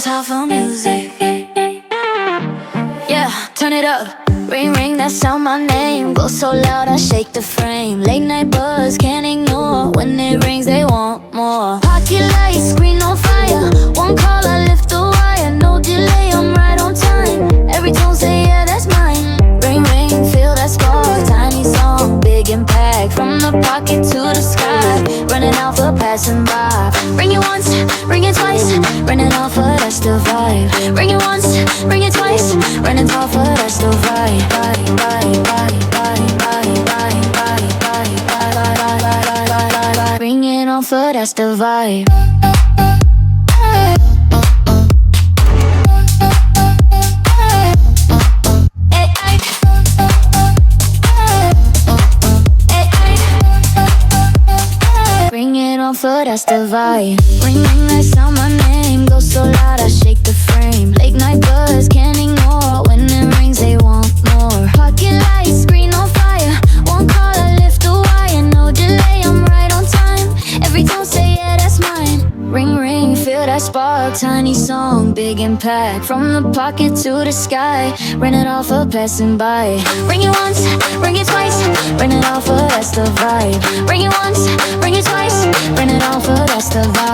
Renatalpha music. Yeah, turn it up. Ring, ring, that sound my name. Go so loud, I shake the frame. Late night buzz, can't ignore. When it rings, they want more. Pocket lights, screen on fire. One call, I lift the wire. No delay, I'm right on time. Every tone say, yeah, that's mine. Ring, ring, feel that spark. Tiny song, big impact. From the pocket to the sky. Renatalpha passing by. Ring it once, ring it twice. Renatalpha, that's the vibe. Ring it once, ring it twice. Renatalpha, that's the vibe. Ring it on for that's the vibe. Ring it on for that's the vibe. Ring, ring, that sound my name. Go so loud, I shake the frame. Late night buzz, can't ignore. When it rings, they want more. Pocket lights, screen on fire. One call, I lift the wire. No delay, I'm right on time. Every tone say, yeah, that's mine. Ring, ring, feel that spark. Tiny song, big impact. From the pocket to the sky. Renatalpha passing by. Ring it once, ring it twice. Renatalpha, that's the vibe. Ring it once, ring it twice. Renatalpha, that's the vibe.